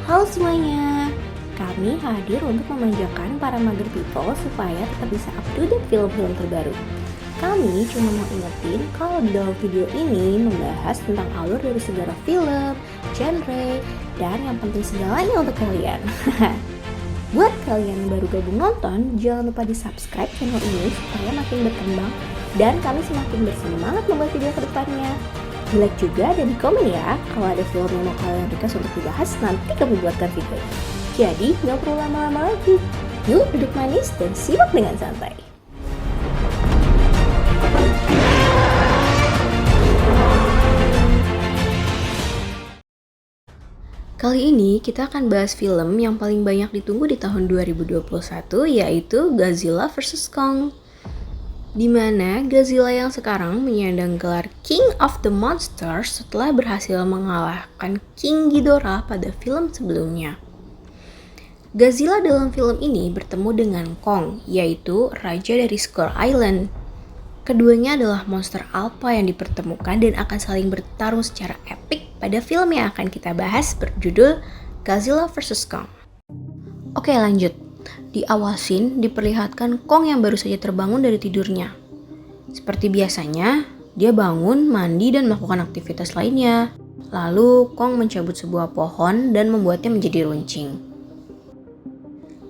Halo semuanya, kami hadir untuk memanjakan para mager people supaya tetap bisa up to date film-film terbaru. Kami cuma mau ingetin kalau di dalam video ini membahas tentang alur dari segala film, genre, dan yang penting segalanya untuk kalian. Buat kalian yang baru gabung nonton, jangan lupa di subscribe channel ini supaya makin berkembang dan kami semakin bersemangat membuat video kedepannya. Di like juga dan di komen ya kalau ada film yang mau kalian request untuk dibahas, nanti kami buatkan video. Jadi gak perlu lama-lama lagi. Yuk duduk manis dan simak dengan santai. Kali ini kita akan bahas film yang paling banyak ditunggu di tahun 2021, yaitu Godzilla vs Kong. Di mana Godzilla yang sekarang menyandang gelar King of the Monsters setelah berhasil mengalahkan King Ghidorah pada film sebelumnya. Godzilla dalam film ini bertemu dengan Kong, yaitu raja dari Skull Island. Keduanya adalah monster alpha yang dipertemukan dan akan saling bertarung secara epik pada film yang akan kita bahas berjudul Godzilla vs Kong. Oke, lanjut. Di awal scene diperlihatkan Kong yang baru saja terbangun dari tidurnya. Seperti biasanya, dia bangun, mandi, dan melakukan aktivitas lainnya. Lalu Kong mencabut sebuah pohon dan membuatnya menjadi runcing.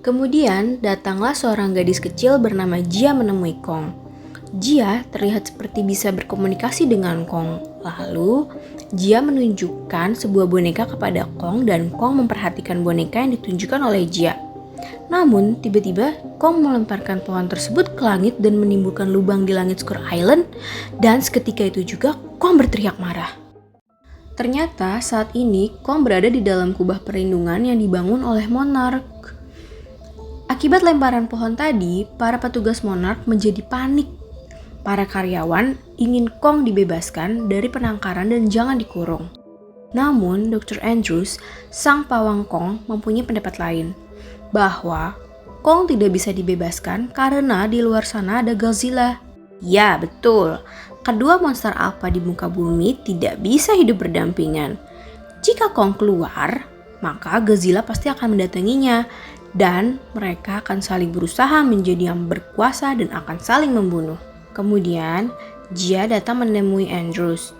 Kemudian datanglah seorang gadis kecil bernama Jia menemui Kong. Jia terlihat seperti bisa berkomunikasi dengan Kong. Lalu, Jia menunjukkan sebuah boneka kepada Kong dan Kong memperhatikan boneka yang ditunjukkan oleh Jia. Namun, tiba-tiba Kong melemparkan pohon tersebut ke langit dan menimbulkan lubang di langit Skull Island, dan seketika itu juga Kong berteriak marah. Ternyata saat ini Kong berada di dalam kubah perlindungan yang dibangun oleh Monarch. Akibat lemparan pohon tadi, para petugas Monarch menjadi panik. Para karyawan ingin Kong dibebaskan dari penangkaran dan jangan dikurung. Namun, Dr. Andrews, sang pawang Kong, mempunyai pendapat lain, bahwa Kong tidak bisa dibebaskan karena di luar sana ada Godzilla. Ya, betul. Kedua monster alpha di muka bumi tidak bisa hidup berdampingan. Jika Kong keluar, maka Godzilla pasti akan mendatanginya, dan mereka akan saling berusaha menjadi yang berkuasa dan akan saling membunuh. Kemudian, Jia datang menemui Andrews.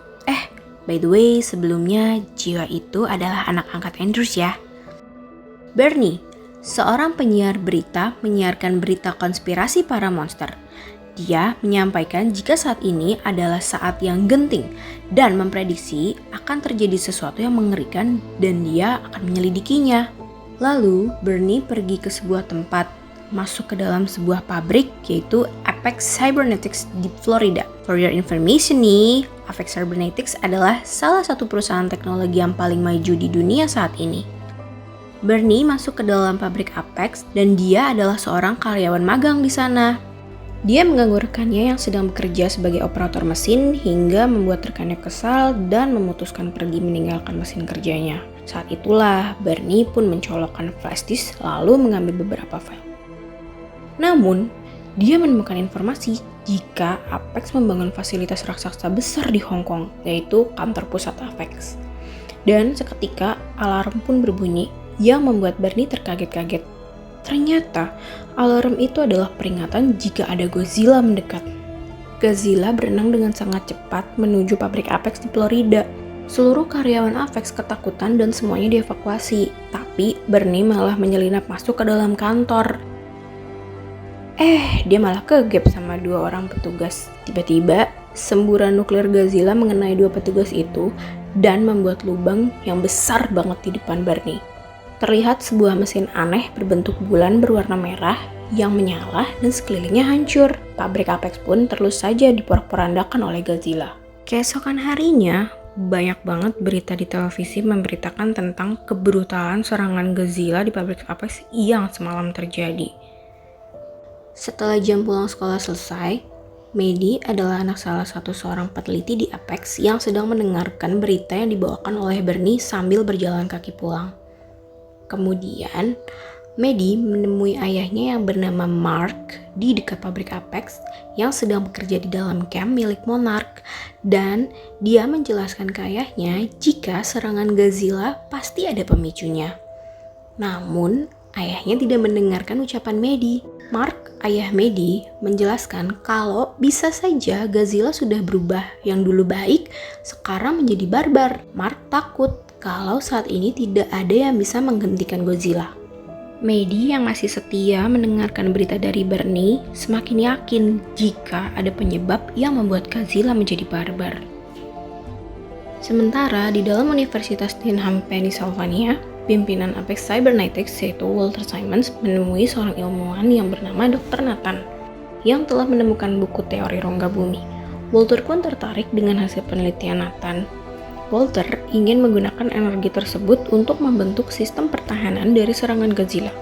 By the way, sebelumnya Jia itu adalah anak angkat Andrews ya. Bernie, seorang penyiar berita, menyiarkan berita konspirasi para monster. Dia menyampaikan jika saat ini adalah saat yang genting dan memprediksi akan terjadi sesuatu yang mengerikan dan dia akan menyelidikinya. Lalu, Bernie pergi ke sebuah tempat, masuk ke dalam sebuah pabrik yaitu Apex Cybernetics di Florida. For your information nih, Apex Cybernetics adalah salah satu perusahaan teknologi yang paling maju di dunia saat ini. Bernie masuk ke dalam pabrik Apex dan dia adalah seorang karyawan magang di sana. Dia mengganggu rekannya yang sedang bekerja sebagai operator mesin hingga membuat rekannya kesal dan memutuskan pergi meninggalkan mesin kerjanya. Saat itulah Bernie pun mencolokkan flash disk lalu mengambil beberapa file. Namun, dia menemukan informasi jika Apex membangun fasilitas raksasa besar di Hong Kong, yaitu kantor pusat Apex. Dan seketika alarm pun berbunyi yang membuat Bernie terkaget-kaget. Ternyata alarm itu adalah peringatan jika ada Godzilla mendekat. Godzilla berenang dengan sangat cepat menuju pabrik Apex di Florida. Seluruh karyawan Apex ketakutan dan semuanya dievakuasi, tapi Bernie malah menyelinap masuk ke dalam kantor. Dia malah kegep sama dua orang petugas. Tiba-tiba, semburan nuklir Godzilla mengenai dua petugas itu dan membuat lubang yang besar banget di depan Bernie. Terlihat sebuah mesin aneh berbentuk bulan berwarna merah yang menyala dan sekelilingnya hancur. Pabrik Apex pun terus saja diporak-porandakan oleh Godzilla. Keesokan harinya, banyak banget berita di televisi memberitakan tentang kebrutalan serangan Godzilla di pabrik Apex yang semalam terjadi. Setelah jam pulang sekolah selesai, Maddie adalah anak salah satu seorang peneliti di Apex yang sedang mendengarkan berita yang dibawakan oleh Bernie sambil berjalan kaki pulang. Kemudian, Maddie menemui ayahnya yang bernama Mark di dekat pabrik Apex yang sedang bekerja di dalam camp milik Monarch, dan dia menjelaskan ke ayahnya jika serangan Godzilla pasti ada pemicunya. Namun, ayahnya tidak mendengarkan ucapan Maddie. Mark, ayah Maddie, menjelaskan kalau bisa saja Godzilla sudah berubah. Yang dulu baik, sekarang menjadi barbar. Mark takut kalau saat ini tidak ada yang bisa menghentikan Godzilla. Maddie yang masih setia mendengarkan berita dari Bernie semakin yakin jika ada penyebab yang membuat Godzilla menjadi barbar. Sementara di dalam Universitas Denham, Pennsylvania, pimpinan Apex Cybernetics yaitu Walter Simmons menemui seorang ilmuwan yang bernama Dr. Nathan yang telah menemukan buku teori rongga bumi. Walter pun tertarik dengan hasil penelitian Nathan. Walter ingin menggunakan energi tersebut untuk membentuk sistem pertahanan dari serangan Godzilla.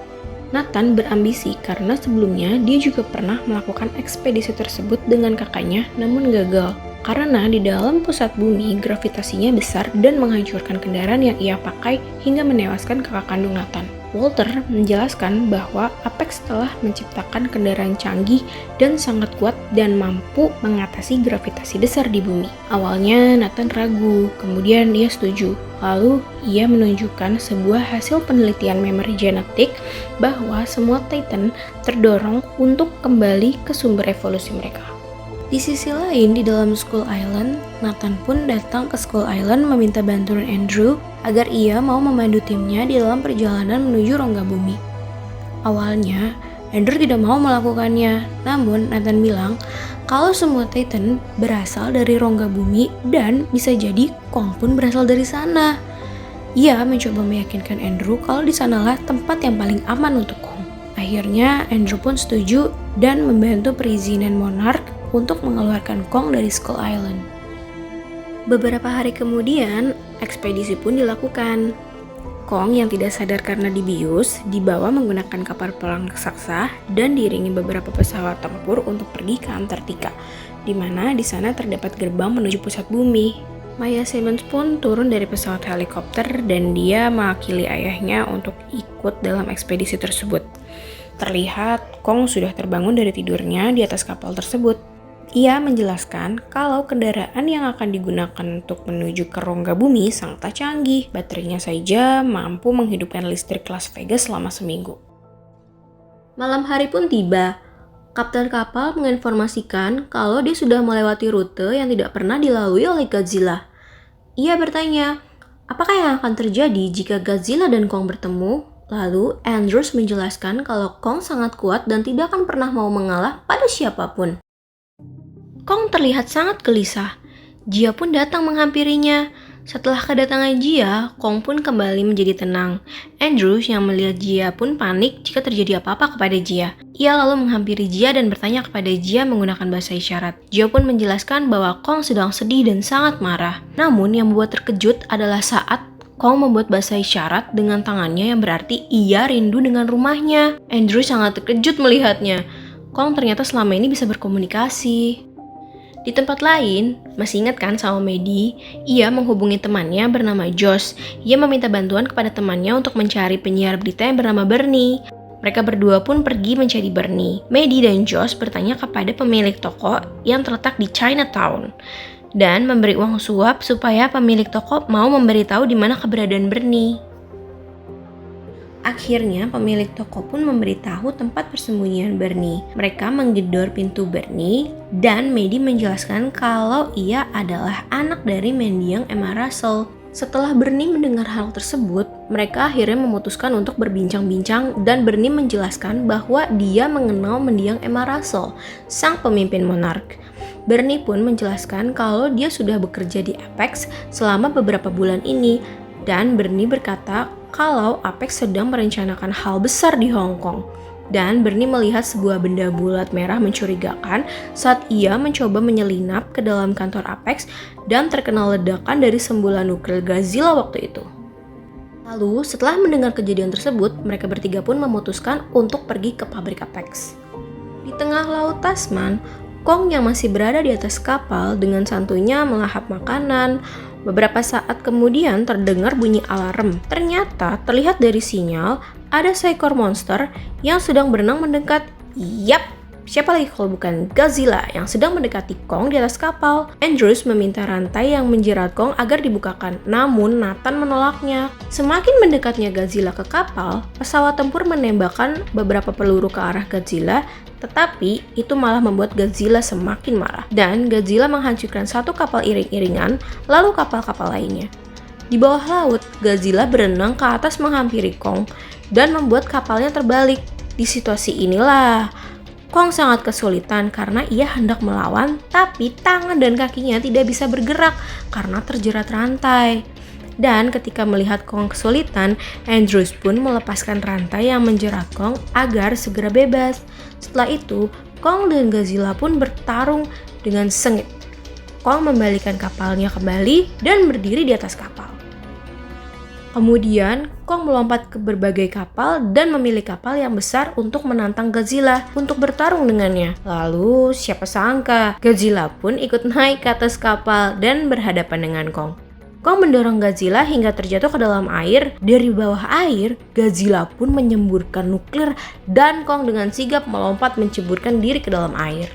Nathan berambisi karena sebelumnya dia juga pernah melakukan ekspedisi tersebut dengan kakaknya namun gagal. Karena di dalam pusat bumi gravitasinya besar dan menghancurkan kendaraan yang ia pakai hingga menewaskan kakak kandung Nathan. Walter menjelaskan bahwa Apex telah menciptakan kendaraan canggih dan sangat kuat dan mampu mengatasi gravitasi besar di bumi. Awalnya Nathan ragu, kemudian ia setuju. Lalu ia menunjukkan sebuah hasil penelitian memori genetik bahwa semua Titan terdorong untuk kembali ke sumber evolusi mereka. Di sisi lain, di dalam Skull Island, Nathan pun datang ke Skull Island meminta bantuan Andrew agar ia mau memandu timnya di dalam perjalanan menuju rongga bumi. Awalnya, Andrew tidak mau melakukannya, namun Nathan bilang kalau semua Titan berasal dari rongga bumi dan bisa jadi Kong pun berasal dari sana. Ia mencoba meyakinkan Andrew kalau di sanalah tempat yang paling aman untuk Kong. Akhirnya, Andrew pun setuju dan membantu perizinan Monarch untuk mengeluarkan Kong dari Skull Island. Beberapa hari kemudian, ekspedisi pun dilakukan. Kong yang tidak sadar karena dibius dibawa menggunakan kapal perang raksasa dan diiringi beberapa pesawat tempur untuk pergi ke Antartika, di mana di sana terdapat gerbang menuju pusat bumi. Maya Simmons pun turun dari pesawat helikopter dan dia mewakili ayahnya untuk ikut dalam ekspedisi tersebut. Terlihat Kong sudah terbangun dari tidurnya di atas kapal tersebut. Ia menjelaskan kalau kendaraan yang akan digunakan untuk menuju ke rongga bumi sangat canggih. Baterainya saja mampu menghidupkan listrik Las Vegas selama seminggu. Malam hari pun tiba. Kapten kapal menginformasikan kalau dia sudah melewati rute yang tidak pernah dilalui oleh Godzilla. Ia bertanya, apakah yang akan terjadi jika Godzilla dan Kong bertemu? Lalu Andrews menjelaskan kalau Kong sangat kuat dan tidak akan pernah mau mengalah pada siapapun. Kong terlihat sangat gelisah. Jia pun datang menghampirinya. Setelah kedatangan Jia, Kong pun kembali menjadi tenang. Andrews yang melihat Jia pun panik jika terjadi apa-apa kepada Jia. Ia lalu menghampiri Jia dan bertanya kepada Jia menggunakan bahasa isyarat. Jia pun menjelaskan bahwa Kong sedang sedih dan sangat marah. Namun yang membuat terkejut adalah saat Kong membuat bahasa isyarat dengan tangannya yang berarti ia rindu dengan rumahnya. Andrews sangat terkejut melihatnya. Kong ternyata selama ini bisa berkomunikasi. Di tempat lain, masih ingat kan sama Maddie? Ia menghubungi temannya bernama Josh. Ia meminta bantuan kepada temannya untuk mencari penyiar berita yang bernama Bernie. Mereka berdua pun pergi mencari Bernie. Maddie dan Josh bertanya kepada pemilik toko yang terletak di Chinatown dan memberi uang suap supaya pemilik toko mau memberitahu di mana keberadaan Bernie. Akhirnya pemilik toko pun memberitahu tempat persembunyian Bernie. Mereka menggedor pintu Bernie dan Maddie menjelaskan kalau ia adalah anak dari mendiang Emma Russell. Setelah Bernie mendengar hal tersebut, mereka akhirnya memutuskan untuk berbincang-bincang dan Bernie menjelaskan bahwa dia mengenal mendiang Emma Russell, sang pemimpin Monarch. Bernie pun menjelaskan kalau dia sudah bekerja di Apex selama beberapa bulan ini dan Bernie berkata kalau Apex sedang merencanakan hal besar di Hong Kong. Dan Bernie melihat sebuah benda bulat merah mencurigakan saat ia mencoba menyelinap ke dalam kantor Apex dan terkena ledakan dari sembulan nuklir Godzilla waktu itu. Lalu setelah mendengar kejadian tersebut, mereka bertiga pun memutuskan untuk pergi ke pabrik Apex. Di tengah laut Tasman, Kong yang masih berada di atas kapal dengan santuйnya melahap makanan. Beberapa saat kemudian terdengar bunyi alarm. Ternyata terlihat dari sinyal ada seekor monster yang sedang berenang mendekat. Yap, Siapa lagi kalau bukan Godzilla yang sedang mendekati Kong di atas kapal. Andrews meminta rantai yang menjerat Kong agar dibukakan, namun Nathan menolaknya. Semakin mendekatnya Godzilla ke kapal, pesawat tempur menembakkan beberapa peluru ke arah Godzilla, tetapi itu malah membuat Godzilla semakin marah. Dan Godzilla menghancurkan satu kapal iring-iringan, lalu kapal-kapal lainnya. Di bawah laut, Godzilla berenang ke atas menghampiri Kong dan membuat kapalnya terbalik. Di situasi inilah Kong sangat kesulitan karena ia hendak melawan, tapi tangan dan kakinya tidak bisa bergerak karena terjerat rantai. Dan ketika melihat Kong kesulitan, Andrews pun melepaskan rantai yang menjerat Kong agar segera bebas. Setelah itu, Kong dan Godzilla pun bertarung dengan sengit. Kong membalikan kapalnya kembali dan berdiri di atas kapal. Kemudian, Kong melompat ke berbagai kapal dan memilih kapal yang besar untuk menantang Godzilla untuk bertarung dengannya. Lalu, siapa sangka, Godzilla pun ikut naik ke atas kapal dan berhadapan dengan Kong. Kong mendorong Godzilla hingga terjatuh ke dalam air. Dari bawah air, Godzilla pun menyemburkan nuklir dan Kong dengan sigap melompat menceburkan diri ke dalam air.